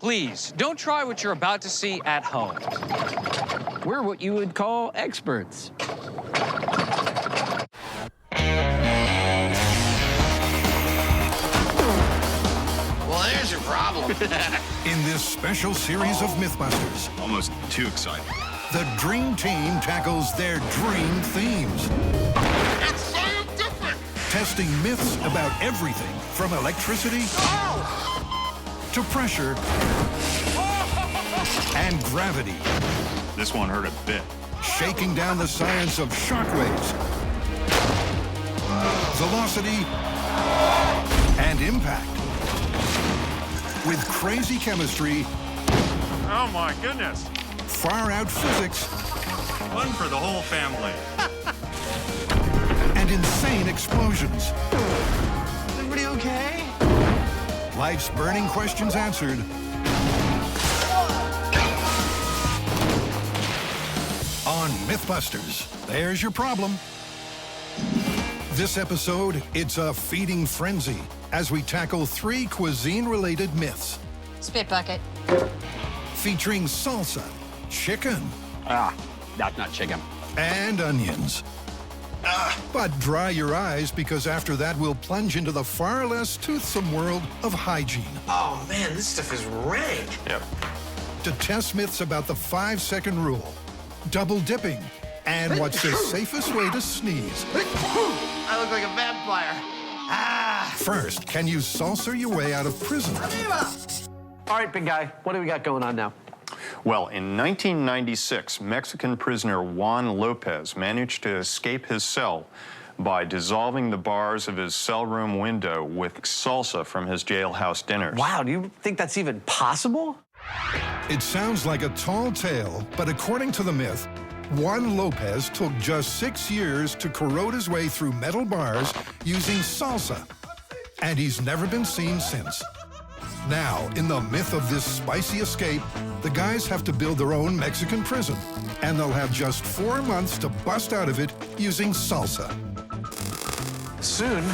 Please, don't try what you're about to see at home. We're what you would call experts. Well, there's your problem. In this special series of MythBusters, Almost too exciting. the Dream Team tackles their dream themes. It's scientific. Testing myths about everything from electricity to pressure and gravity. This one hurt a bit. Shaking down the science of shockwaves, velocity, and impact. With crazy chemistry, Oh my goodness. far-out physics, Fun for the whole family. and insane explosions. Everybody okay? Life's burning questions answered. On MythBusters, there's your problem. This episode, it's a feeding frenzy as we tackle 3 cuisine-related myths Spit bucket. featuring salsa, chicken, That's not chicken. and onions. But dry your eyes, because after that, we'll plunge into the far less toothsome world of hygiene Oh, man, this stuff is rank. Yep. to test myths about the 5-second rule, double dipping, and what's the safest way to sneeze. I look like a vampire. First, can you salsa your way out of prison? All right, big guy, what do we got going on now? Well, in 1996, Mexican prisoner Juan Lopez managed to escape his cell by dissolving the bars of his cell room window with salsa from his jailhouse dinners. Wow, do you think that's even possible? It sounds like a tall tale, but according to the myth, Juan Lopez took just 6 years to corrode his way through metal bars using salsa, and he's never been seen since. Now, in the myth of this spicy escape, the guys have to build their own Mexican prison, and they'll have just 4 months to bust out of it using salsa. Soon,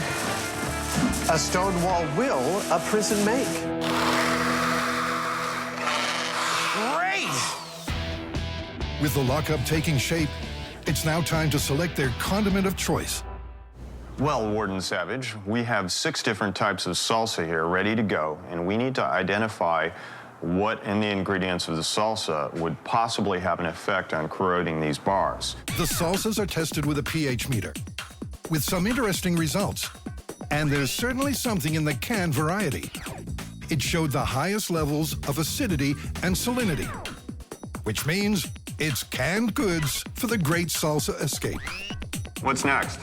a stone wall will a prison make. Great! With the lockup taking shape, it's now time to select their condiment of choice. Well, Warden Savage, we have 6 different types of salsa here ready to go, and we need to identify what in the ingredients of the salsa would possibly have an effect on corroding these bars. The salsas are tested with a pH meter, with some interesting results. And there's certainly something in the canned variety. It showed the highest levels of acidity and salinity, which means it's canned goods for the great salsa escape. What's next?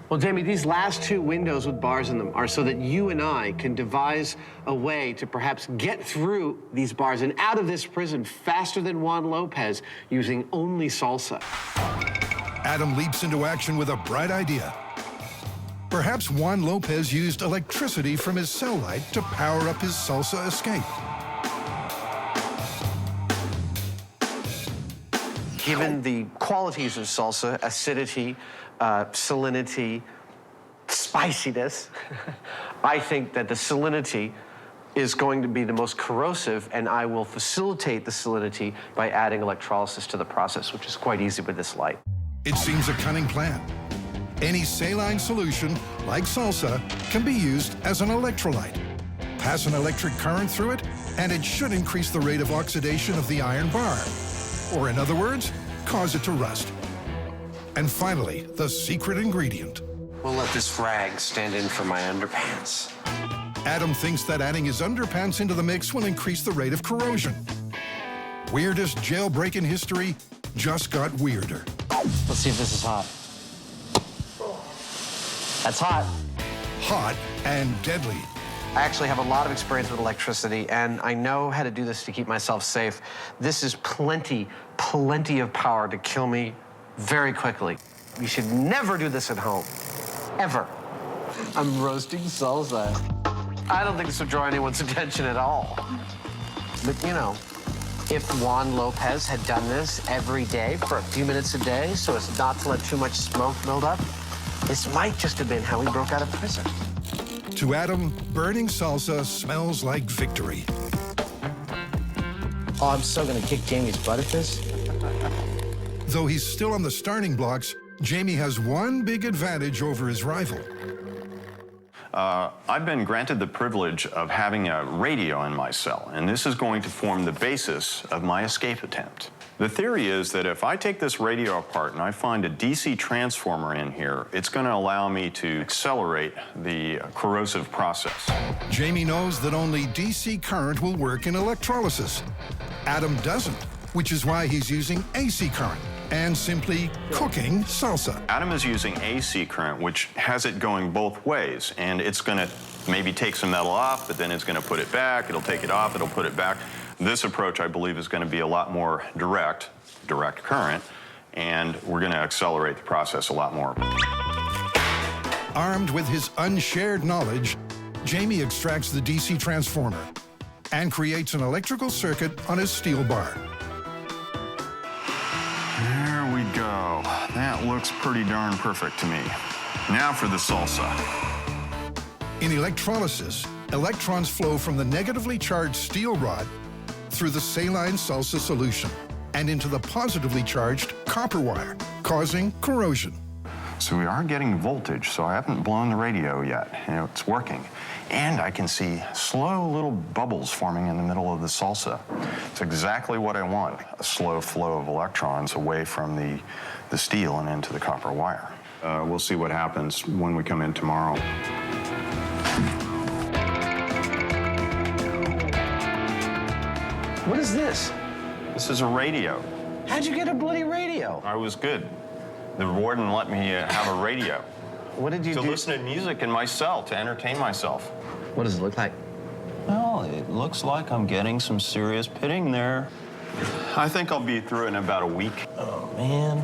Well, Jamie, these last 2 windows with bars in them are so that you and I can devise a way to perhaps get through these bars and out of this prison faster than Juan Lopez using only salsa. Adam leaps into action with a bright idea. Perhaps Juan Lopez used electricity from his cell light to power up his salsa escape. Given the qualities of salsa, acidity, salinity, spiciness, I think that the salinity is going to be the most corrosive, and I will facilitate the salinity by adding electrolysis to the process, which is quite easy with this light. It seems a cunning plan. Any saline solution, like salsa, can be used as an electrolyte. Pass an electric current through it, and it should increase the rate of oxidation of the iron bar. Or in other words, cause it to rust. And finally, the secret ingredient. We'll let this rag stand in for my underpants. Adam thinks that adding his underpants into the mix will increase the rate of corrosion. Weirdest jailbreak in history just got weirder. Let's see if this is hot. That's hot. Hot and deadly. I actually have a lot of experience with electricity, and I know how to do this to keep myself safe. This is plenty of power to kill me very quickly. You should never do this at home, ever. I'm roasting salsa. I don't think this would draw anyone's attention at all. But, you know, if Juan Lopez had done this every day for a few minutes a day so as not to let too much smoke build up, this might just have been how he broke out of prison. To Adam, burning salsa smells like victory. Oh, I'm so gonna kick Jamie's butt at this. Though he's still on the starting blocks, Jamie has one big advantage over his rival. I've been granted the privilege of having a radio in my cell, and this is going to form the basis of my escape attempt. The theory is that if I take this radio apart and I find a DC transformer in here, it's going to allow me to accelerate the corrosive process. Jamie knows that only DC current will work in electrolysis. Adam doesn't, which is why he's using AC current and simply cooking salsa. Adam is using AC current, which has it going both ways, and it's going to maybe take some metal off, but then it's going to put it back, it'll take it off, it'll put it back. This approach, I believe, is going to be a lot more direct current, and we're going to accelerate the process a lot more. Armed with his unshared knowledge, Jamie extracts the DC transformer and creates an electrical circuit on his steel bar. There we go. That looks pretty darn perfect to me. Now for the salsa. In electrolysis, electrons flow from the negatively charged steel rod through the saline salsa solution and into the positively charged copper wire, causing corrosion. So we are getting voltage, so I haven't blown the radio yet. You know, it's working. And I can see slow little bubbles forming in the middle of the salsa. It's exactly what I want, a slow flow of electrons away from the steel and into the copper wire. We'll see what happens when we come in tomorrow. What is this? This is a radio. How'd you get a bloody radio? I was good. The warden let me have a radio. What did you do? To listen to music in my cell, to entertain myself. What does it look like? Well, it looks like I'm getting some serious pitting there. I think I'll be through it in about a week. Oh, man.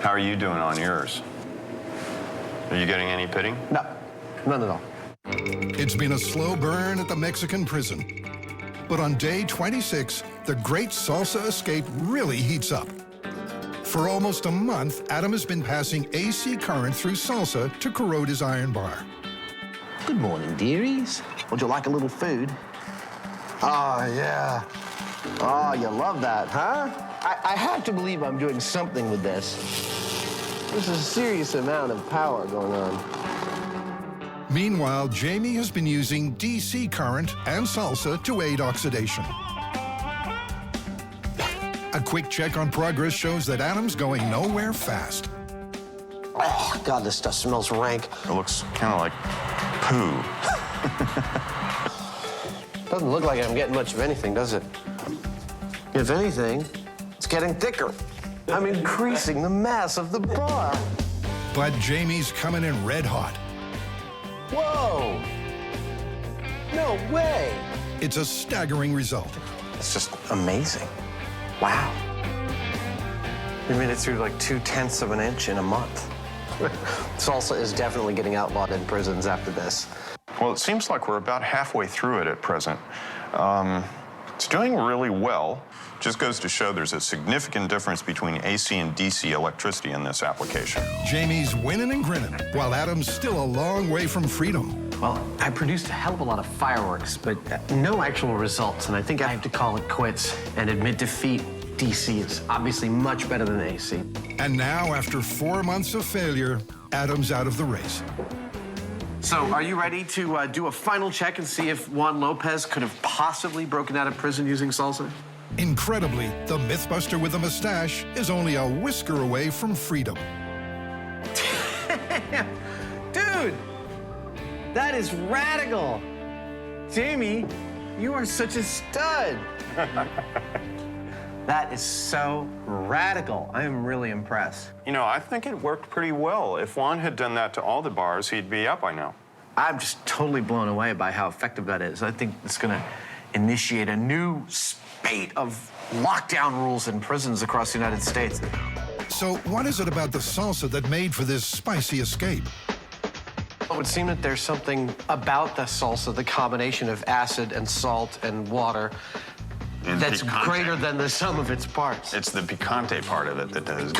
How are you doing on yours? Are you getting any pitting? No, none at all. It's been a slow burn at the Mexican prison. But on day 26, the great salsa escape really heats up. For almost a month, Adam has been passing AC current through salsa to corrode his iron bar. Good morning, dearies. Would you like a little food? Oh, yeah. Oh, you love that, huh? I have to believe I'm doing something with this. There's a serious amount of power going on. Meanwhile, Jamie has been using DC current and salsa to aid oxidation. A quick check on progress shows that Adam's going nowhere fast. Oh, God, this stuff smells rank. It looks kind of like poo. Doesn't look like I'm getting much of anything, does it? If anything, it's getting thicker. I'm increasing the mass of the bar. But Jamie's coming in red hot. Whoa! No way! It's a staggering result. It's just amazing. Wow. We made it through like 2/10 of an inch in a month. Salsa is definitely getting outlawed in prisons after this. Well, it seems like we're about halfway through it at present. It's doing really well. Just goes to show there's a significant difference between AC and DC electricity in this application. Jamie's winning and grinning, while Adam's still a long way from freedom. Well, I produced a hell of a lot of fireworks, but no actual results, and I think I have to call it quits and admit defeat. DC is obviously much better than AC. And now, after 4 months of failure, Adam's out of the race. So, are you ready to do a final check and see if Juan Lopez could have possibly broken out of prison using salsa? Incredibly, the Mythbuster with a mustache is only a whisker away from freedom. Dude, that is radical. Jamie, you are such a stud. That is so radical. I am really impressed. You know, I think it worked pretty well. If Juan had done that to all the bars, he'd be up by now. I'm just totally blown away by how effective that is. I think it's going to initiate a new spate of lockdown rules in prisons across the United States. So what is it about the salsa that made for this spicy escape? It would seem that there's something about the salsa, the combination of acid and salt and water, And that's picante. greater than the sum of its parts. It's the picante part of it that does.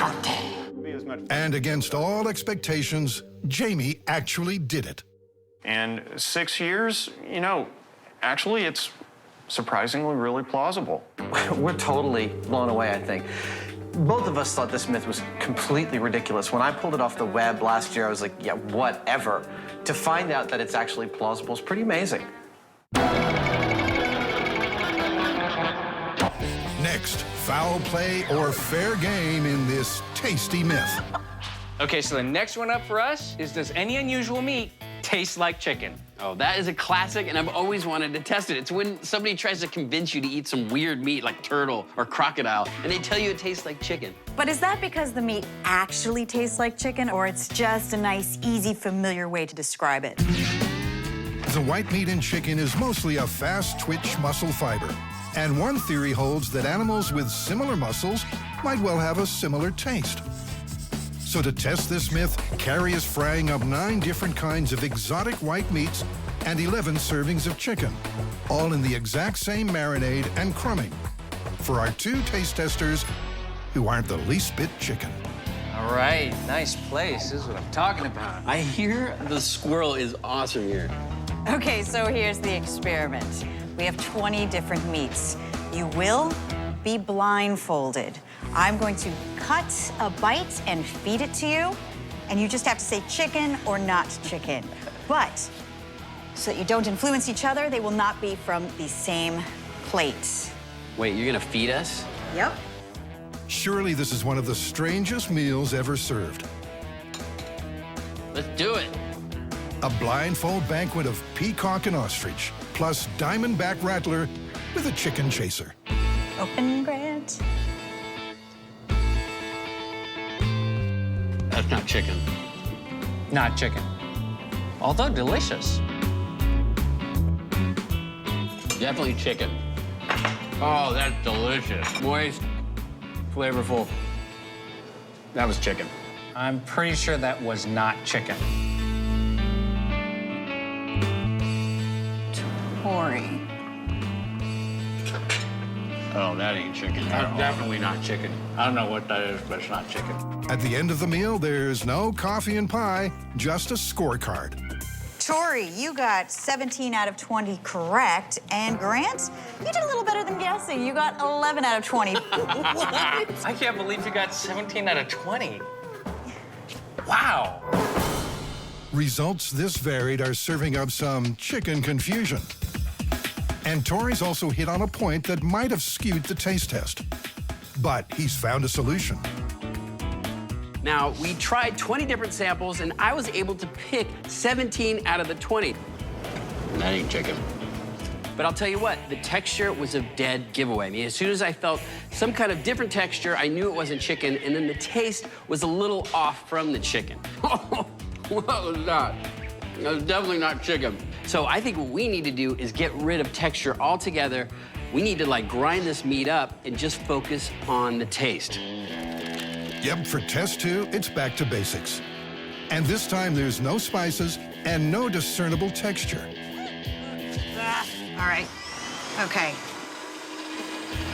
And against all expectations, Jamie actually did it. And 6 years, you know, actually it's surprisingly really plausible. We're totally blown away, I think. Both of us thought this myth was completely ridiculous. When I pulled it off the web last year, I was like, yeah, whatever. To find out that it's actually plausible is pretty amazing. Next, foul play or fair game in this tasty myth. Okay, so the next one up for us is, does any unusual meat taste like chicken? Oh, that is a classic, and I've always wanted to test it. It's when somebody tries to convince you to eat some weird meat like turtle or crocodile, and they tell you it tastes like chicken. But is that because the meat actually tastes like chicken, or it's just a nice, easy, familiar way to describe it? The white meat in chicken is mostly a fast twitch muscle fiber. And one theory holds that animals with similar muscles might well have a similar taste. So to test this myth, Carrie is frying up 9 different kinds of exotic white meats and 11 servings of chicken, all in the exact same marinade and crumbing, for our 2 taste testers who aren't the least bit chicken. All right, nice place. This is what I'm talking about. I hear the squirrel is awesome here. Okay, so here's the experiment. We have 20 different meats. You will be blindfolded. I'm going to cut a bite and feed it to you, and you just have to say chicken or not chicken. But so that you don't influence each other, they will not be from the same plate. Wait, you're gonna feed us? Yep. Surely this is one of the strangest meals ever served. Let's do it. A blindfold banquet of peacock and ostrich, plus diamondback rattler with a chicken chaser. Open, Grant. That's not chicken. Not chicken. Although delicious. Definitely chicken. Oh, that's delicious. Moist, flavorful. That was chicken. I'm pretty sure that was not chicken. Tori. Oh, that ain't chicken. That's definitely not chicken. I don't know what that is, but it's not chicken. At the end of the meal, there's no coffee and pie, just a scorecard. Tori, you got 17 out of 20 correct. And Grant, you did a little better than guessing. You got 11 out of 20. I can't believe you got 17 out of 20. Wow. Results this varied are serving up some chicken confusion. And Tori's also hit on a point that might have skewed the taste test. But he's found a solution. Now, we tried 20 different samples, and I was able to pick 17 out of the 20. That ain't chicken. But I'll tell you what, the texture was a dead giveaway. I mean, as soon as I felt some kind of different texture, I knew it wasn't chicken, and then the taste was a little off from the chicken. What was that? That was definitely not chicken. So I think what we need to do is get rid of texture altogether. We need to, like, grind this meat up and just focus on the taste. Yep, for test 2, it's back to basics. And this time there's no spices and no discernible texture. All right. Okay.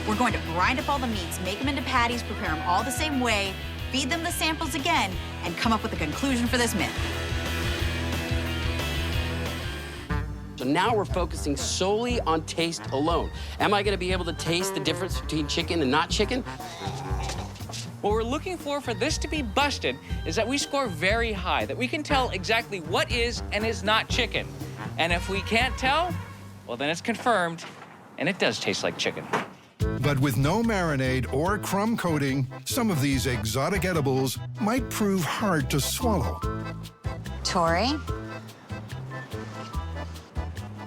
We're going to grind up all the meats, make them into patties, prepare them all the same way, feed them the samples again, and come up with a conclusion for this myth. So now we're focusing solely on taste alone. Am I gonna be able to taste the difference between chicken and not chicken? What we're looking for this to be busted is that we score very high, that we can tell exactly what is and is not chicken. And if we can't tell, well, then it's confirmed, and it does taste like chicken. But with no marinade or crumb coating, some of these exotic edibles might prove hard to swallow. Tori?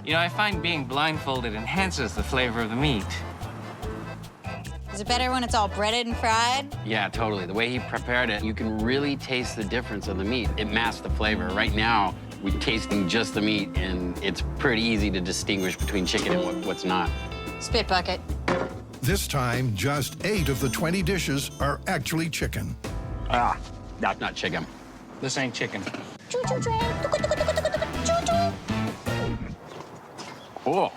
You know, I find being blindfolded enhances the flavor of the meat. Is it better when it's all breaded and fried? Yeah, totally. The way he prepared it, you can really taste the difference of the meat. It masks the flavor. Right now, we're tasting just the meat, and it's pretty easy to distinguish between chicken and what's not. Spit bucket. This time, just 8 of the 20 dishes are actually chicken. Ah, that's not chicken. This ain't chicken. Oh.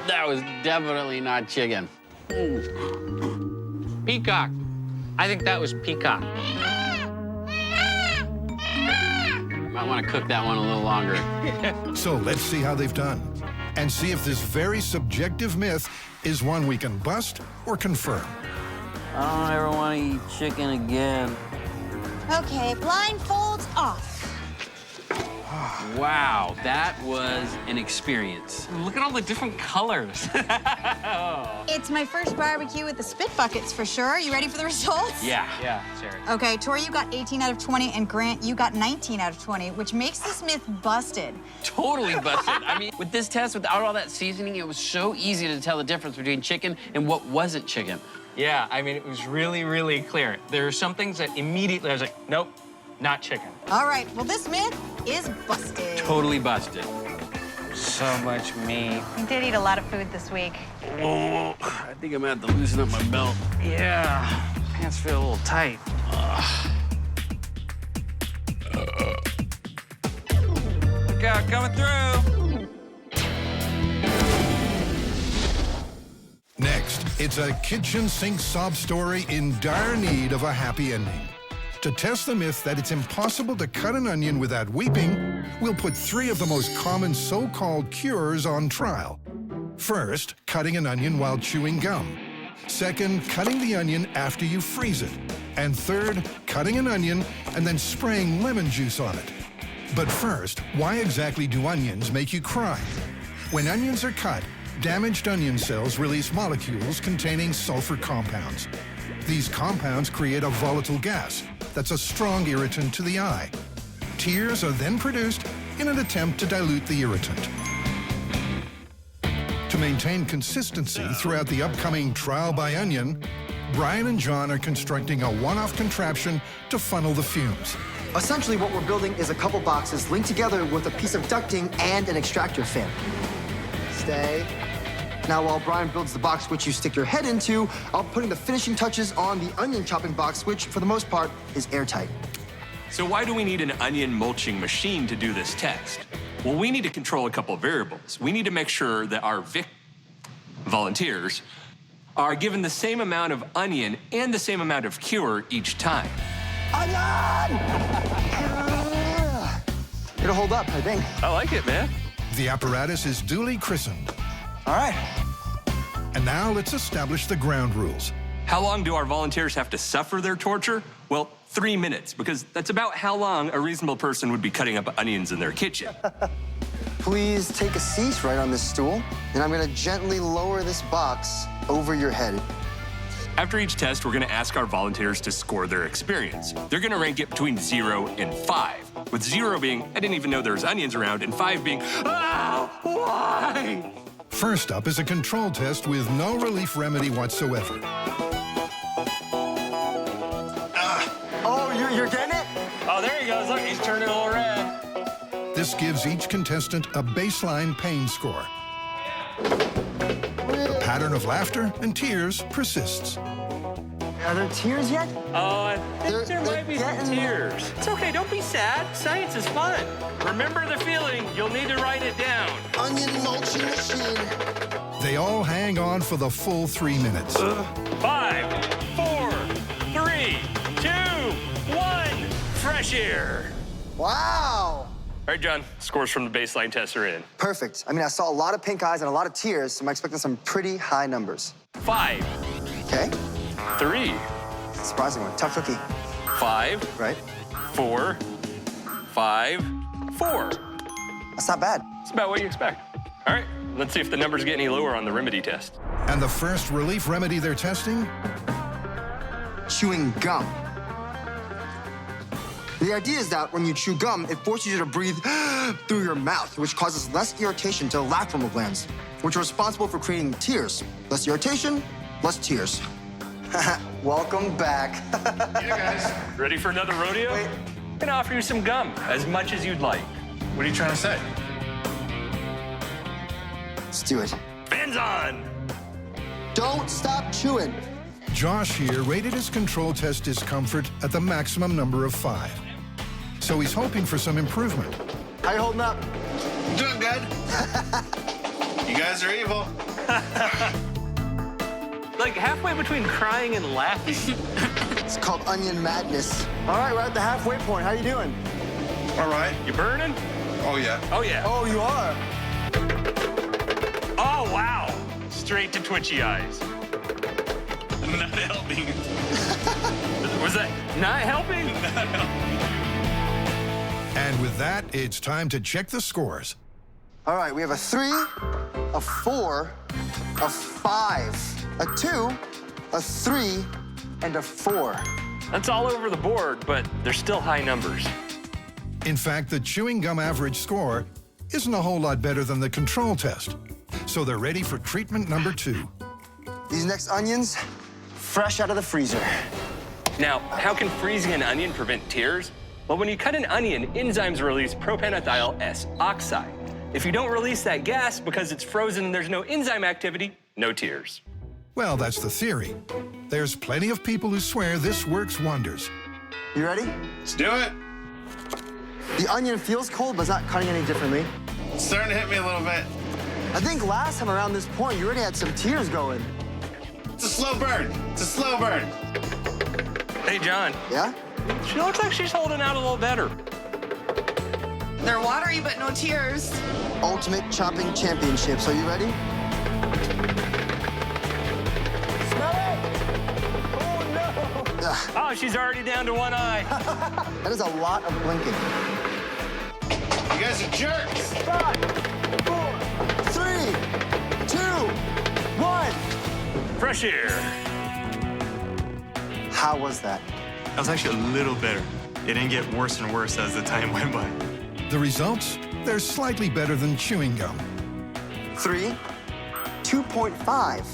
That was definitely not chicken. Peacock. I think that was peacock. Well, might want to cook that one a little longer. So let's see how they've done and see if this very subjective myth is one we can bust or confirm. I don't ever want to eat chicken again. Okay, blindfolds off. Wow, that was an experience. Look at all the different colors. It's my first barbecue with the spit buckets for sure. You ready for the results? Yeah. Yeah, sure. Okay, Tori, you got 18 out of 20, and Grant, you got 19 out of 20, which makes this myth busted. Totally busted. I mean, with this test, without all that seasoning, it was so easy to tell the difference between chicken and what wasn't chicken. Yeah, I mean, it was really, really clear. There are some things that immediately I was like, nope, not chicken. All right, well, this myth is busted. Totally busted. So much meat. You did eat a lot of food this week. Oh, I think I'm gonna have to loosen up my belt. Yeah, pants feel a little tight. Look out, coming through. Next, it's a kitchen sink sob story in dire need of a happy ending. To test the myth that it's impossible to cut an onion without weeping, we'll put 3 of the most common so-called cures on trial. First, cutting an onion while chewing gum. Second, cutting the onion after you freeze it. And third, cutting an onion and then spraying lemon juice on it. But first, why exactly do onions make you cry? When onions are cut, damaged onion cells release molecules containing sulfur compounds. These compounds create a volatile gas that's a strong irritant to the eye. Tears are then produced in an attempt to dilute the irritant. To maintain consistency throughout the upcoming trial by onion, Brian and John are constructing a one-off contraption to funnel the fumes. Essentially, what we're building is a couple boxes linked together with a piece of ducting and an extractor fan. Stay. Now, while Brian builds the box which you stick your head into, I'll be putting the finishing touches on the onion chopping box, which, for the most part, is airtight. So why do we need an onion mulching machine to do this test? Well, we need to control a couple of variables. We need to make sure that our volunteers are given the same amount of onion and the same amount of cure each time. Onion! It'll hold up, I think. I like it, man. The apparatus is duly christened. All right. And now let's establish the ground rules. How long do our volunteers have to suffer their torture? Well, 3 minutes, because that's about how long a reasonable person would be cutting up onions in their kitchen. Please take a seat right on this stool, and I'm gonna gently lower this box over your head. After each test, we're gonna ask our volunteers to score their experience. They're gonna rank it between 0 and 5, with 0 being, I didn't even know there was onions around, and 5 being, why? First up is a control test with no relief remedy whatsoever. Oh, you're getting it? Oh, there he goes. Look, he's turning a little red. This gives each contestant a baseline pain score. The pattern of laughter and tears persists. Are there tears yet? Oh, I think there They're might be some getting there. tears. It's okay, don't be sad. Science is fun. Remember the feeling. You'll need to write it down. Onion mulching machine. They all hang on for the full 3 minutes. 5, 4, 3, 2, 1. Fresh air. Wow. All right, John, scores from the baseline test are in. Perfect. I mean, I saw a lot of pink eyes and a lot of tears, so I'm expecting some pretty high numbers. 5, Okay. 3, Surprising one. Tough cookie, 5, right? 4, 5, 4. That's not bad. That's about what you expect. All right, let's see if the numbers get any lower on the remedy test. And the first relief remedy they're testing? Chewing gum. The idea is that when you chew gum, it forces you to breathe through your mouth, which causes less irritation to the lacrimal glands, which are responsible for creating tears. Less irritation, less tears. Welcome back. Ready for another rodeo? Wait. I'm gonna offer you some gum, as much as you'd like. What are you trying to say? Let's do it. Fans on! Don't stop chewing. Josh here rated his control test discomfort at the maximum number of 5. So he's hoping for some improvement. How you holding up? Doing good. You guys are evil. Like halfway between crying and laughing. It's called onion madness. All right, we're at the halfway point. How you doing? All right. You burning? Oh, yeah. Oh, yeah. Oh, you are? Oh, wow. Straight to twitchy eyes. Not helping. Was that not helping? And with that, it's time to check the scores. All right, we have a 3, a 4, a 5, a 2, a 3, and a 4. That's all over the board, but they're still high numbers. In fact, the chewing gum average score isn't a whole lot better than the control test. So they're ready for treatment number 2. These next onions, fresh out of the freezer. Now, how can freezing an onion prevent tears? Well, when you cut an onion, enzymes release propanethyl S oxide. If you don't release that gas because it's frozen and there's no enzyme activity, no tears. Well, that's the theory. There's plenty of people who swear this works wonders. You ready? Let's do it. The onion feels cold, but it's not cutting any differently. It's starting to hit me a little bit. I think last time around this point, you already had some tears going. It's a slow burn. It's a slow burn. Hey, John. Yeah? She looks like she's holding out a little better. They're watery, but no tears. Ultimate chopping championships. Are you ready? Smell it! Oh, no! Ugh. Oh, she's already down to one eye. That is a lot of blinking. You guys are jerks. 5, 4, 3, 2, 1. Fresh air. How was that? That was actually a little better. It didn't get worse and worse as the time went by. The results? They're slightly better than chewing gum. 3, 2.5,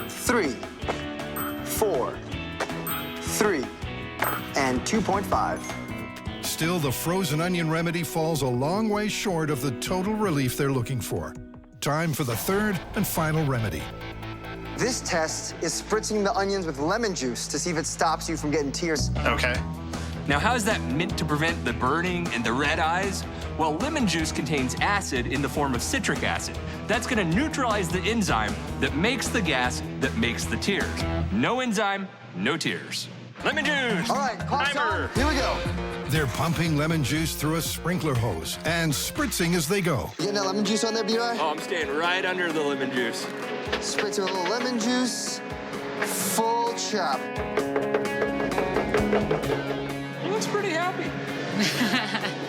3, 4, 3, and 2.5. Still, the frozen onion remedy falls a long way short of the total relief they're looking for. Time for the third and final remedy. This test is spritzing the onions with lemon juice to see if it stops you from getting tears. Okay. Now, how is that meant to prevent the burning and the red eyes? Well, lemon juice contains acid in the form of citric acid. That's going to neutralize the enzyme that makes the gas that makes the tears. No enzyme, no tears. Lemon juice! All right, clock's on. Here we go. They're pumping lemon juice through a sprinkler hose and spritzing as they go. You getting that lemon juice on there, B.Y.? Oh, I'm staying right under the lemon juice. Spritzing a little lemon juice. Full chop. He looks pretty happy.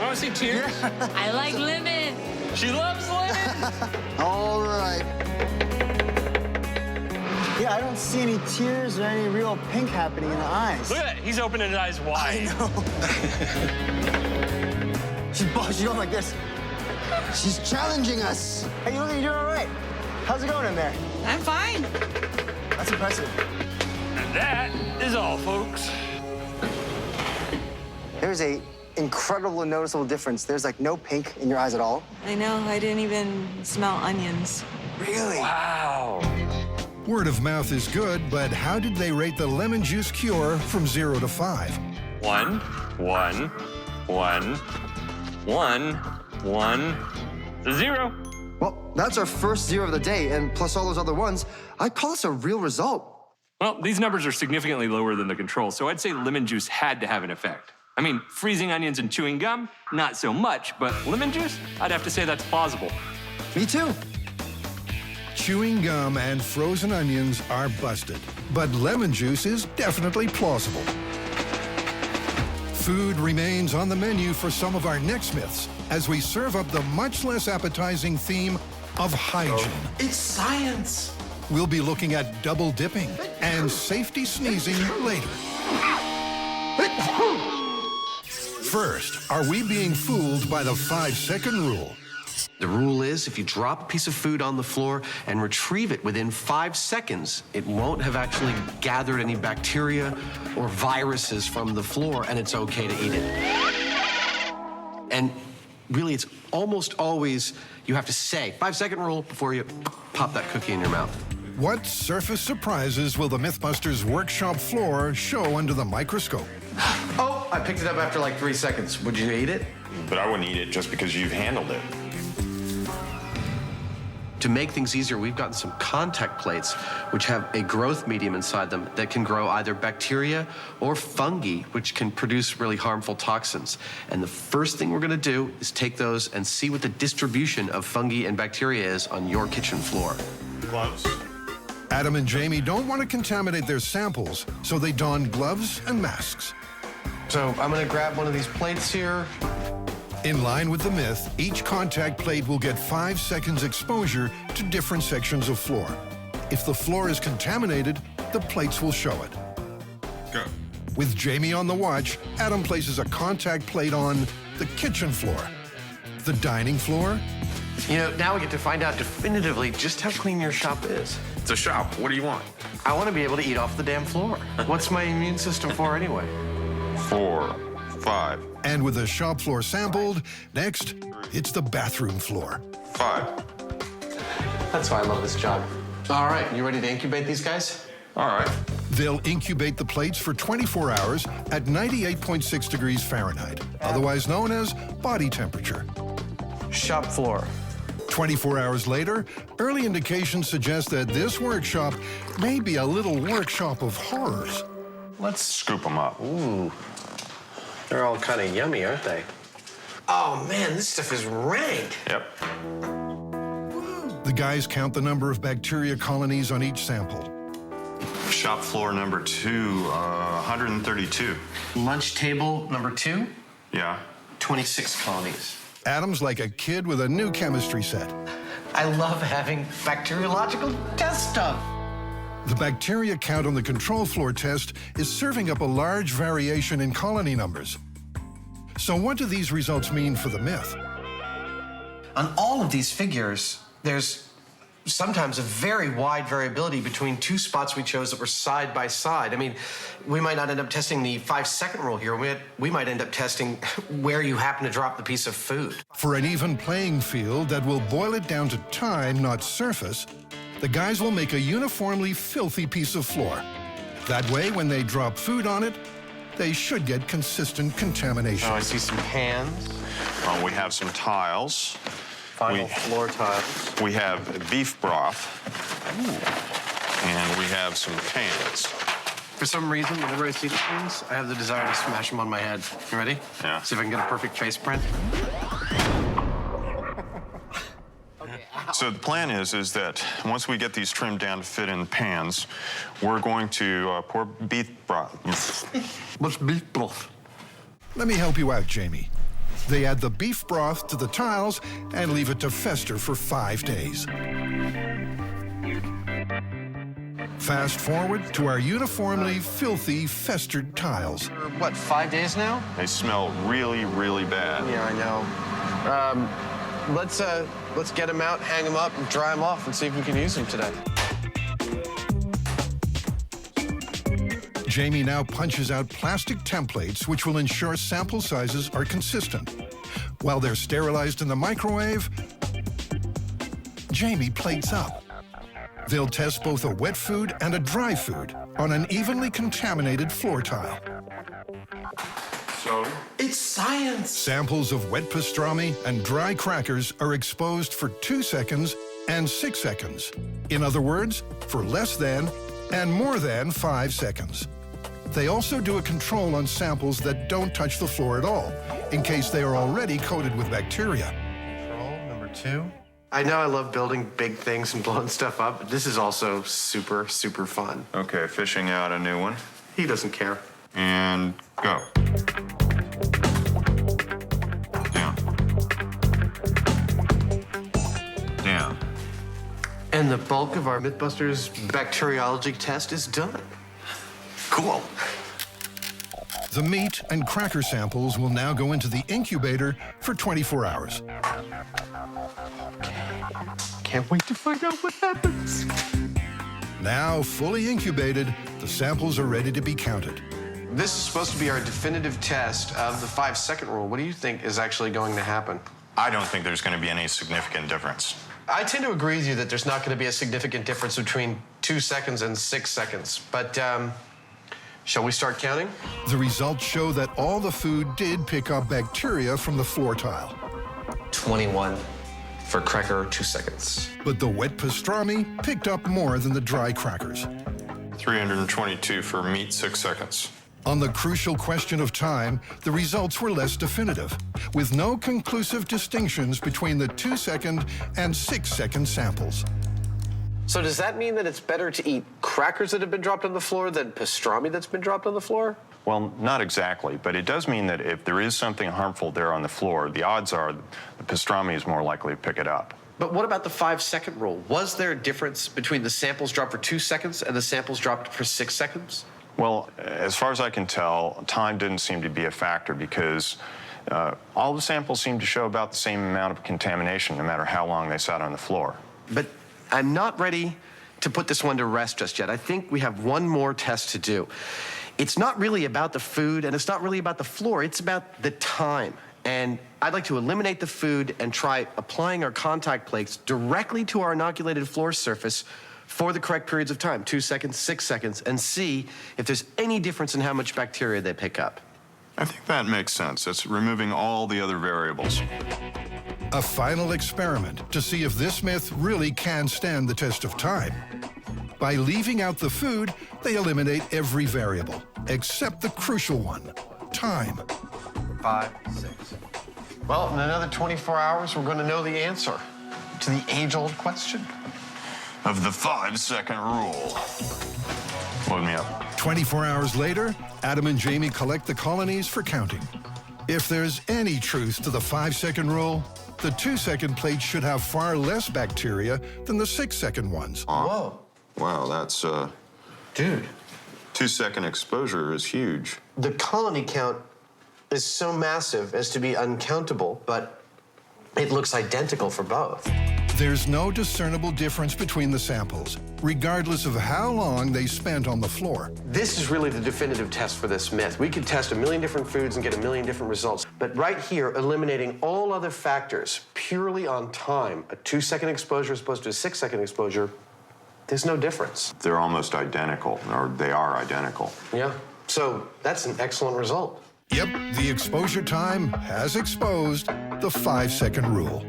Want to see tears? I like lemon. She loves lemon. All right. Yeah, I don't see any tears or any real pink happening in the eyes. Look at that. He's opening his eyes wide. She's going like this. She's challenging us. Hey, you look like you're doing all right. How's it going in there? I'm fine. That's impressive. And that is all, folks. There's a incredible noticeable difference. There's like no pink in your eyes at all. I know. I didn't even smell onions. Really? Wow. Word of mouth is good, but how did they rate the lemon juice cure from 0 to 5? 1, 1, 1, 1, 1, 0. Well, that's our first 0 of the day, and plus all those other ones, I'd call this a real result. Well, these numbers are significantly lower than the control, so I'd say lemon juice had to have an effect. I mean, freezing onions and chewing gum, not so much, but lemon juice, I'd have to say that's plausible. Me too. Chewing gum and frozen onions are busted, but lemon juice is definitely plausible. Food remains on the menu for some of our next myths as we serve up the much less appetizing theme of hygiene. It's science. We'll be looking at double dipping and safety sneezing later. First, are we being fooled by the 5-second rule? The rule is if you drop a piece of food on the floor and retrieve it within 5 seconds, it won't have actually gathered any bacteria or viruses from the floor, and it's okay to eat it. And really, it's almost always, you have to say 5-second rule before you pop that cookie in your mouth. What surface surprises will the MythBusters workshop floor show under the microscope? Oh, I picked it up after like 3 seconds. Would you eat it? But I wouldn't eat it just because you've handled it. To make things easier, we've gotten some contact plates, which have a growth medium inside them that can grow either bacteria or fungi, which can produce really harmful toxins. And the first thing we're gonna do is take those and see what the distribution of fungi and bacteria is on your kitchen floor. Gloves. Adam and Jamie don't want to contaminate their samples, so they don gloves and masks. So I'm gonna grab one of these plates here. In line with the myth, each contact plate will get 5 seconds exposure to different sections of floor. If the floor is contaminated, the plates will show it. Go. With Jamie on the watch, Adam places a contact plate on the kitchen floor. The dining floor. You know, now we get to find out definitively just how clean your shop is. It's a shop. What do you want? I want to be able to eat off the damn floor. What's my immune system for anyway? 4, 5, And with the shop floor sampled, next, it's the bathroom floor. 5. That's why I love this job. All right, you ready to incubate these guys? All right. They'll incubate the plates for 24 hours at 98.6 degrees Fahrenheit, otherwise known as body temperature. Shop floor. 24 hours later, early indications suggest that this workshop may be a little workshop of horrors. Let's scoop them up. Ooh, they're all kind of yummy, aren't they? Oh man, this stuff is rank. Yep. The guys count the number of bacteria colonies on each sample. Shop floor number 2, 132. Lunch table number 2, Yeah. 26 colonies. Adam's like a kid with a new chemistry set. I love having bacteriological test stuff. The bacteria count on the control floor test is serving up a large variation in colony numbers. So what do these results mean for the myth? On all of these figures, there's sometimes a very wide variability between two spots we chose that were side by side. I mean, we might not end up testing the 5-second rule here. We might end up testing where you happen to drop the piece of food. For an even playing field that will boil it down to time, not surface, the guys will make a uniformly filthy piece of floor. That way, when they drop food on it, they should get consistent contamination. Oh, I see some pans. We have some tiles. Final floor tiles. We have beef broth. Ooh. And we have some pans. For some reason, whenever I see these things, I have the desire to smash them on my head. You ready? Yeah. See if I can get a perfect face print. So the plan is that once we get these trimmed down to fit in pans, we're going to pour beef broth. What's beef broth? Let me help you out, Jamie. They add the beef broth to the tiles and leave it to fester for 5 days. Fast forward to our uniformly filthy, festered tiles. What, 5 days now? They smell really, really bad. Yeah, I know. Let's get them out, hang them up, and dry them off and see if we can use them today. Jamie now punches out plastic templates which will ensure sample sizes are consistent. While they're sterilized in the microwave, Jamie plates up. They'll test both a wet food and a dry food on an evenly contaminated floor tile. So? It's science! Samples of wet pastrami and dry crackers are exposed for 2 seconds and 6 seconds. In other words, for less than and more than 5 seconds. They also do a control on samples that don't touch the floor at all, in case they are already coated with bacteria. Control number 2. I know I love building big things and blowing stuff up, but this is also super, super fun. Okay, fishing out a new one. He doesn't care. And go. Down. Down. And the bulk of our MythBusters bacteriology test is done. Cool. The meat and cracker samples will now go into the incubator for 24 hours. Can't wait to find out what happens. Now fully incubated, the samples are ready to be counted. This is supposed to be our definitive test of the 5-second rule. What do you think is actually going to happen? I don't think there's going to be any significant difference. I tend to agree with you that there's not going to be a significant difference between 2 seconds and 6 seconds. But shall we start counting? The results show that all the food did pick up bacteria from the floor tile. 21, For cracker, 2 seconds. But the wet pastrami picked up more than the dry crackers. 322 for meat, 6 seconds. On the crucial question of time, the results were less definitive, with no conclusive distinctions between the 2-second and 6-second samples. So does that mean that it's better to eat crackers that have been dropped on the floor than pastrami that's been dropped on the floor? Well, not exactly, but it does mean that if there is something harmful there on the floor, the odds are the pastrami is more likely to pick it up. But what about the 5-second rule? Was there a difference between the samples dropped for 2 seconds and the samples dropped for 6 seconds? Well, as far as I can tell, time didn't seem to be a factor because all the samples seemed to show about the same amount of contamination no matter how long they sat on the floor. But I'm not ready to put this one to rest just yet. I think we have one more test to do. It's not really about the food and it's not really about the floor, it's about the time. And I'd like to eliminate the food and try applying our contact plates directly to our inoculated floor surface for the correct periods of time, 2 seconds, 6 seconds, and see if there's any difference in how much bacteria they pick up. I think that makes sense. It's removing all the other variables. A final experiment to see if this myth really can stand the test of time. By leaving out the food, they eliminate every variable, except the crucial one, time. 5, 6. Well, in another 24 hours, we're going to know the answer to the age-old question Of the 5-second rule. Load me up. 24 hours later, Adam and Jamie collect the colonies for counting. If there's any truth to the 5-second rule, the 2-second plate should have far less bacteria than the 6-second ones. Whoa. Wow, that's, Dude. 2-second exposure is huge. The colony count is so massive as to be uncountable, but it looks identical for both. There's no discernible difference between the samples, regardless of how long they spent on the floor. This is really the definitive test for this myth. We could test a million different foods and get a million different results. But right here, eliminating all other factors purely on time, a 2-second exposure as opposed to a 6-second exposure, there's no difference. They're almost identical, or they are identical. Yeah, so that's an excellent result. Yep, the exposure time has exposed the 5-second rule.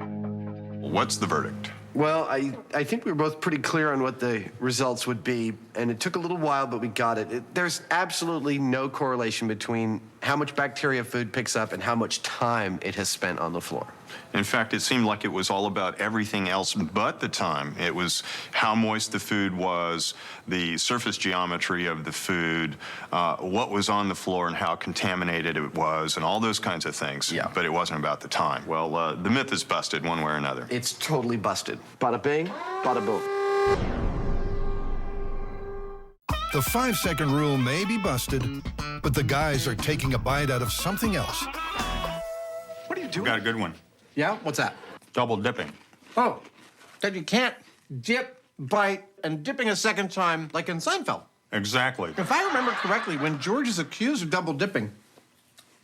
What's the verdict? Well, I think we were both pretty clear on what the results would be, and it took a little while, but we got it. There's absolutely no correlation between how much bacteria food picks up and how much time it has spent on the floor. In fact, it seemed like it was all about everything else but the time. It was how moist the food was, the surface geometry of the food, what was on the floor and how contaminated it was, and all those kinds of things. Yeah. But it wasn't about the time. Well, the myth is busted one way or another. It's totally busted. Bada bing, bada boom. The 5-second rule may be busted, but the guys are taking a bite out of something else. What are you doing? Got a good one. Yeah? What's that? Double dipping. Oh, that you can't dip, bite, and dipping a second time like in Seinfeld. Exactly. If I remember correctly, when George is accused of double dipping,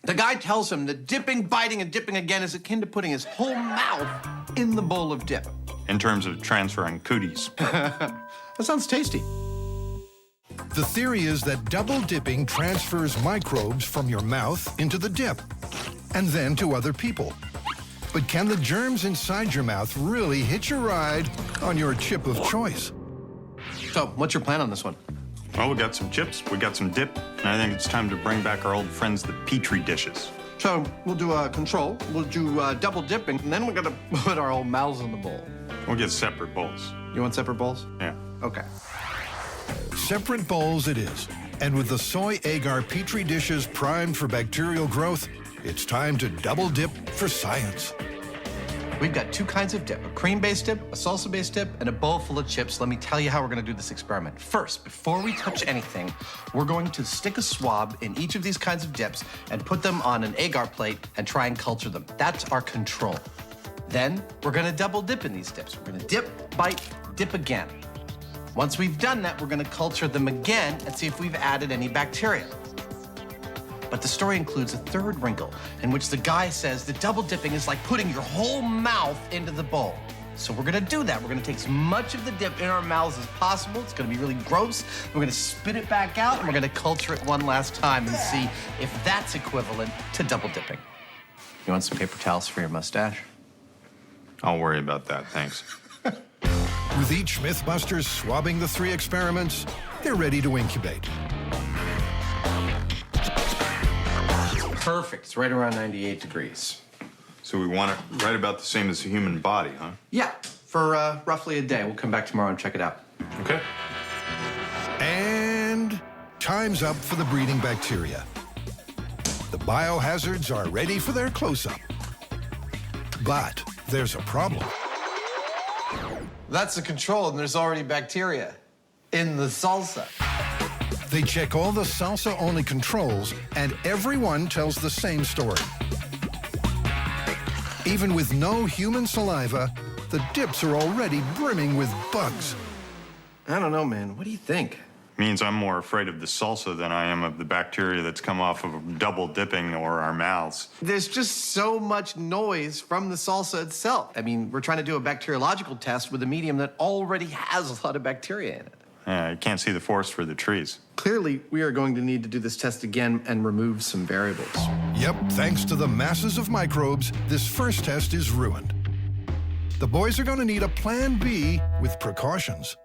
the guy tells him that dipping, biting, and dipping again is akin to putting his whole mouth in the bowl of dip. In terms of transferring cooties. That sounds tasty. The theory is that double dipping transfers microbes from your mouth into the dip, and then to other people. But can the germs inside your mouth really hitch a ride on your chip of choice? So, what's your plan on this one? Well, we got some chips, we got some dip, and I think it's time to bring back our old friends, the Petri dishes. So, we'll do a control, we'll do double dipping, and then we're gonna put our whole mouths in the bowl. We'll get separate bowls. You want separate bowls? Yeah. Okay. Separate bowls it is. And with the soy agar Petri dishes primed for bacterial growth, it's time to double dip for science. We've got 2 kinds of dip, a cream-based dip, a salsa-based dip, and a bowl full of chips. Let me tell you how we're gonna do this experiment. First, before we touch anything, we're going to stick a swab in each of these kinds of dips and put them on an agar plate and try and culture them. That's our control. Then, we're gonna double dip in these dips. We're gonna dip, bite, dip again. Once we've done that, we're gonna culture them again and see if we've added any bacteria. But the story includes a third wrinkle in which the guy says that double dipping is like putting your whole mouth into the bowl. So we're gonna do that. We're gonna take as much of the dip in our mouths as possible. It's gonna be really gross. We're gonna spit it back out and we're gonna culture it one last time and see if that's equivalent to double dipping. You want some paper towels for your mustache? I'll worry about that, thanks. With each MythBusters swabbing the 3 experiments, they're ready to incubate. Perfect. It's right around 98 degrees. So we want it right about the same as the human body, huh? Yeah, for roughly a day. We'll come back tomorrow and check it out. Okay. And time's up for the breeding bacteria. The biohazards are ready for their close-up. But there's a problem. That's the control, and there's already bacteria in the salsa. They check all the salsa-only controls, and everyone tells the same story. Even with no human saliva, the dips are already brimming with bugs. I don't know, man. What do you think? Means I'm more afraid of the salsa than I am of the bacteria that's come off of double dipping or our mouths. There's just so much noise from the salsa itself. I mean, we're trying to do a bacteriological test with a medium that already has a lot of bacteria in it. Yeah, you can't see the forest for the trees. Clearly, we are going to need to do this test again and remove some variables. Yep, thanks to the masses of microbes, this first test is ruined. The boys are going to need a plan B with precautions.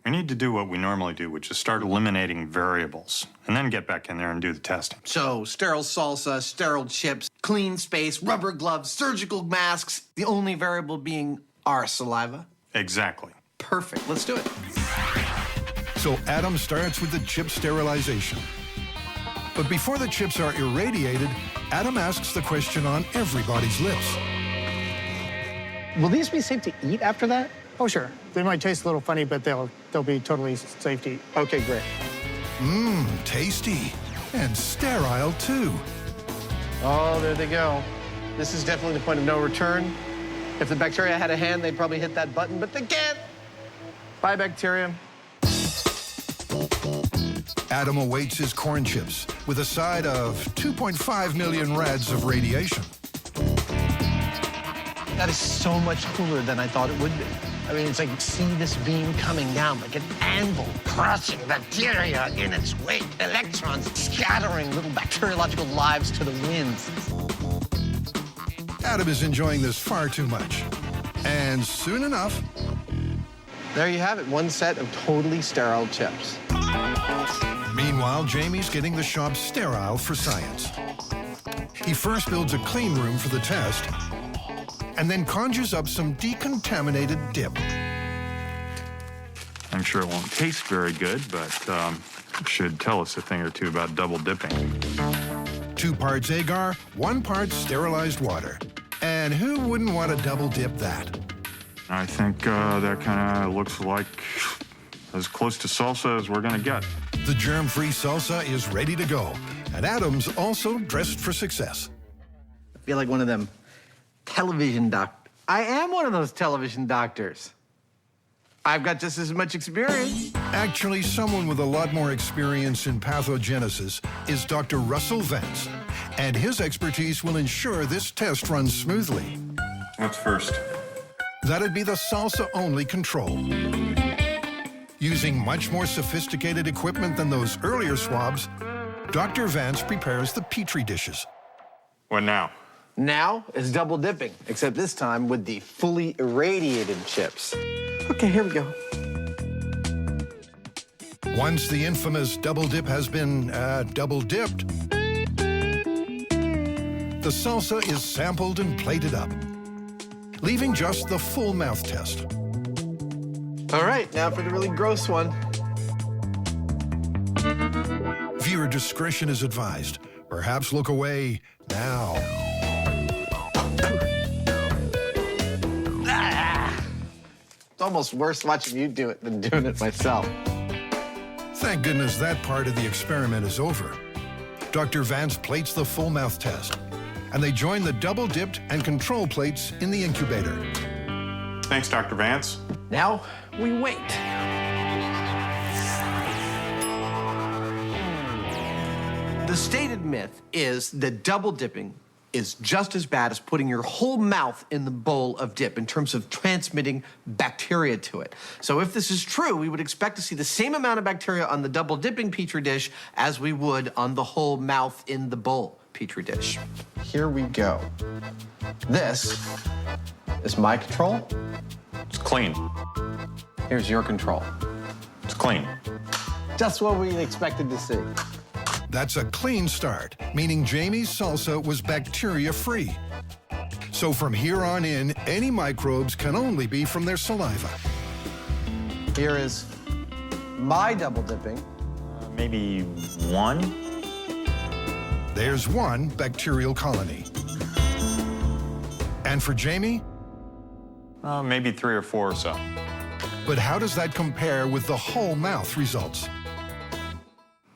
We need to do what we normally do, which is start eliminating variables, and then get back in there and do the testing. So, sterile salsa, sterile chips, clean space, rubber gloves, surgical masks, the only variable being our saliva. Exactly. Perfect. Let's do it. So Adam starts with the chip sterilization. But before the chips are irradiated, Adam asks the question on everybody's lips. Will these be safe to eat after that? Oh, sure. They might taste a little funny, but they'll be totally safe to eat. Okay, great. Mmm, tasty. And sterile, too. Oh, there they go. This is definitely the point of no return. If the bacteria had a hand, they'd probably hit that button, but they can't. Bye, bacteria. Adam awaits his corn chips with a side of 2.5 million rads of radiation. That is so much cooler than I thought it would be. I mean, it's like, see this beam coming down like an anvil, crushing bacteria in its wake, electrons scattering little bacteriological lives to the winds. Adam is enjoying this far too much. And soon enough... There you have it, one set of totally sterile chips. Meanwhile, Jamie's getting the shop sterile for science. He first builds a clean room for the test, and then conjures up some decontaminated dip. I'm sure it won't taste very good, but it should tell us a thing or two about double dipping. 2 parts agar, 1 part sterilized water. And who wouldn't want to double dip that? I think that kind of looks like as close to salsa as we're going to get. The germ-free salsa is ready to go, and Adam's also dressed for success. I feel like one of them television doctors. I am one of those television doctors. I've got just as much experience. Actually, someone with a lot more experience in pathogenesis is Dr. Russell Vance, and his expertise will ensure this test runs smoothly. What's first? That'd be the salsa-only control. Using much more sophisticated equipment than those earlier swabs, Dr. Vance prepares the Petri dishes. What now? Now is double dipping, except this time with the fully irradiated chips. Okay, here we go. Once the infamous double dip has been double dipped, the salsa is sampled and plated up, leaving just the full mouth test. All right, now for the really gross one. Viewer discretion is advised. Perhaps look away now. It's almost worse watching you do it than doing it myself. Thank goodness that part of the experiment is over. Dr. Vance plates the full mouth test, and they join the double-dipped and control plates in the incubator. Thanks, Dr. Vance. Now we wait. The stated myth is that double dipping is just as bad as putting your whole mouth in the bowl of dip in terms of transmitting bacteria to it. So if this is true, we would expect to see the same amount of bacteria on the double dipping Petri dish as we would on the whole mouth in the bowl Petri dish. Here we go. This is my control. It's clean. Here's your control. It's clean. Just what we expected to see. That's a clean start, meaning Jamie's salsa was bacteria-free. So from here on in, any microbes can only be from their saliva. Here is my double dipping. Maybe one? There's one bacterial colony. And for Jamie? Maybe 3 or 4 or so. But how does that compare with the whole mouth results?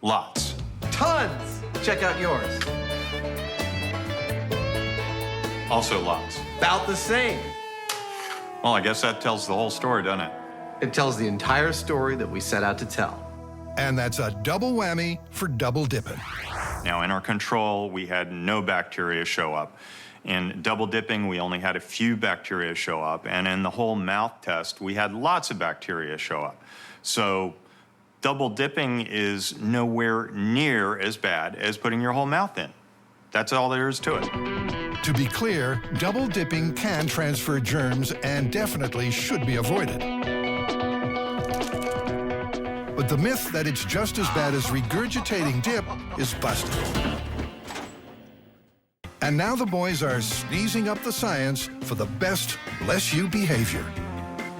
Lots. Tons! Check out yours. Also lots. About the same. Well, I guess that tells the whole story, doesn't it? It tells the entire story that we set out to tell. And that's a double whammy for double dipping. Now, in our control, we had no bacteria show up. In double dipping, we only had a few bacteria show up. And in the whole mouth test, we had lots of bacteria show up. So double dipping is nowhere near as bad as putting your whole mouth in. That's all there is to it. To be clear, double dipping can transfer germs and definitely should be avoided. But the myth that it's just as bad as regurgitating dip is busted. And now the boys are sneezing up the science for the best bless you behavior.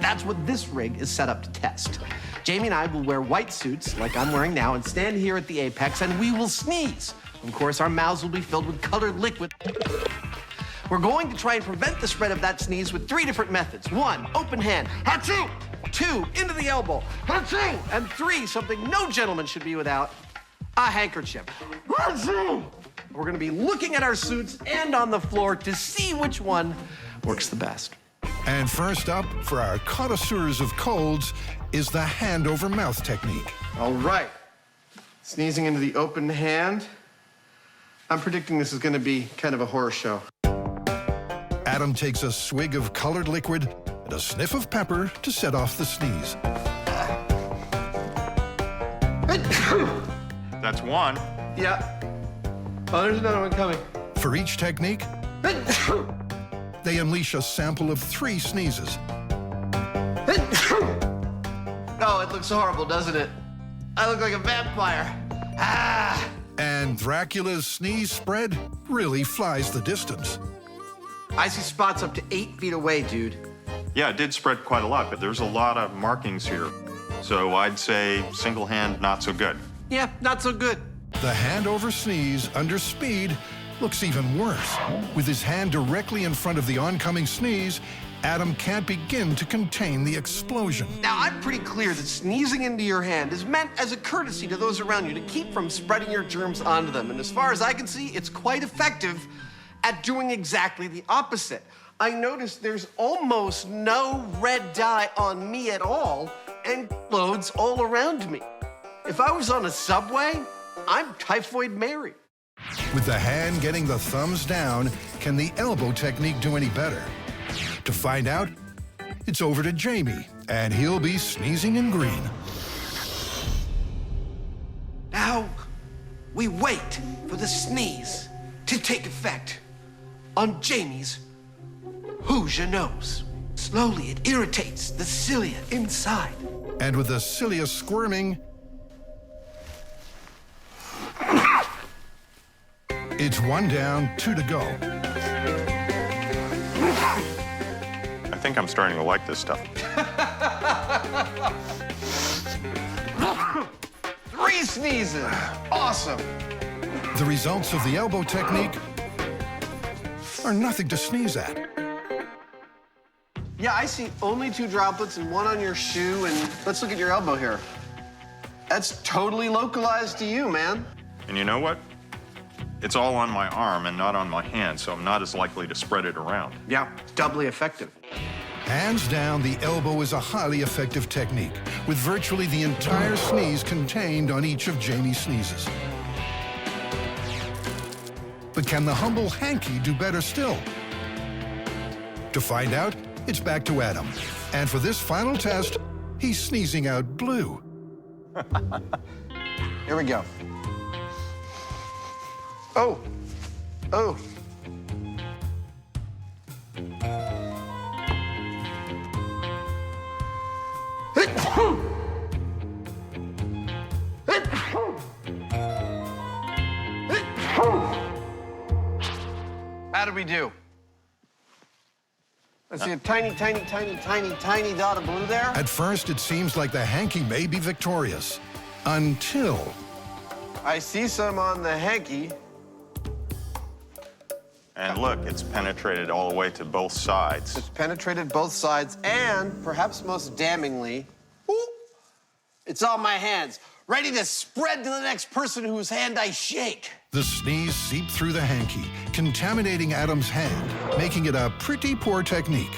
That's what this rig is set up to test. Jamie and I will wear white suits, like I'm wearing now, and stand here at the apex, and we will sneeze. Of course, our mouths will be filled with colored liquid. We're going to try and prevent the spread of that sneeze with 3 different methods. 1, open hand. Achoo! 2, into the elbow. Achoo! And 3, something no gentleman should be without, a handkerchief. Achoo! We're gonna be looking at our suits and on the floor to see which one works the best. And first up, for our connoisseurs of colds, is the hand over mouth technique. All right. Sneezing into the open hand. I'm predicting this is going to be kind of a horror show. Adam takes a swig of colored liquid and a sniff of pepper to set off the sneeze. That's one. Yeah. Oh, there's another one coming. For each technique, they unleash a sample of 3 sneezes. Oh, it looks horrible, doesn't it? I look like a vampire. Ah! And Dracula's sneeze spread really flies the distance. I see spots up to 8 feet away, dude. Yeah, it did spread quite a lot, but there's a lot of markings here. So I'd say single hand, not so good. Yeah, not so good. The hand over sneeze under speed looks even worse. With his hand directly in front of the oncoming sneeze, Adam can't begin to contain the explosion. Now, I'm pretty clear that sneezing into your hand is meant as a courtesy to those around you to keep from spreading your germs onto them. And as far as I can see, it's quite effective at doing exactly the opposite. I noticed there's almost no red dye on me at all and loads all around me. If I was on a subway, I'm Typhoid Mary. With the hand getting the thumbs down, can the elbow technique do any better? To find out, it's over to Jamie, and he'll be sneezing in green. Now, we wait for the sneeze to take effect on Jamie's Hoosier nose. Slowly, it irritates the cilia inside. And with the cilia squirming, it's 1 down, 2 to go. I think I'm starting to like this stuff. 3 sneezes. Awesome. The results of the elbow technique are nothing to sneeze at. Yeah, I see only 2 droplets and 1 on your shoe, and let's look at your elbow here. That's totally localized to you, man. And you know what? It's all on my arm and not on my hand, so I'm not as likely to spread it around. Yeah, doubly effective. Hands down, the elbow is a highly effective technique, with virtually the entire sneeze contained on each of Jamie's sneezes. But can the humble Hanky do better still? To find out, it's back to Adam. And for this final test, he's sneezing out blue. Here we go. Oh. Oh. How did we do? I see a tiny, tiny, tiny, tiny, tiny dot of blue there. At first, it seems like the Hanky may be victorious. Until... I see some on the Hanky. And look, it's penetrated all the way to both sides. It's penetrated both sides, and perhaps most damningly, it's on my hands, ready to spread to the next person whose hand I shake. The sneeze seeped through the Hanky, contaminating Adam's hand, making it a pretty poor technique.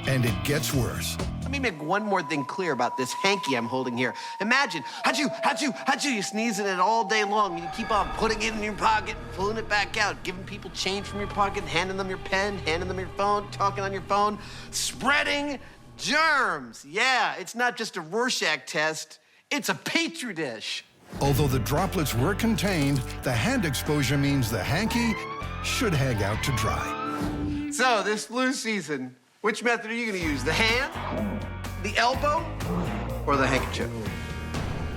And it gets worse. Let me make one more thing clear about this Hanky I'm holding here. Imagine, achoo, you sneeze in it all day long. You keep on putting it in your pocket, pulling it back out, giving people change from your pocket, handing them your pen, handing them your phone, talking on your phone, spreading germs. Yeah, it's not just a Rorschach test, it's a Petri dish. Although the droplets were contained, the hand exposure means the Hanky should hang out to dry. So, this flu season, which method are you gonna use? The hand, the elbow, or the handkerchief?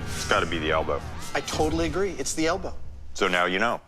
It's got to be the elbow. I totally agree. It's the elbow. So now you know.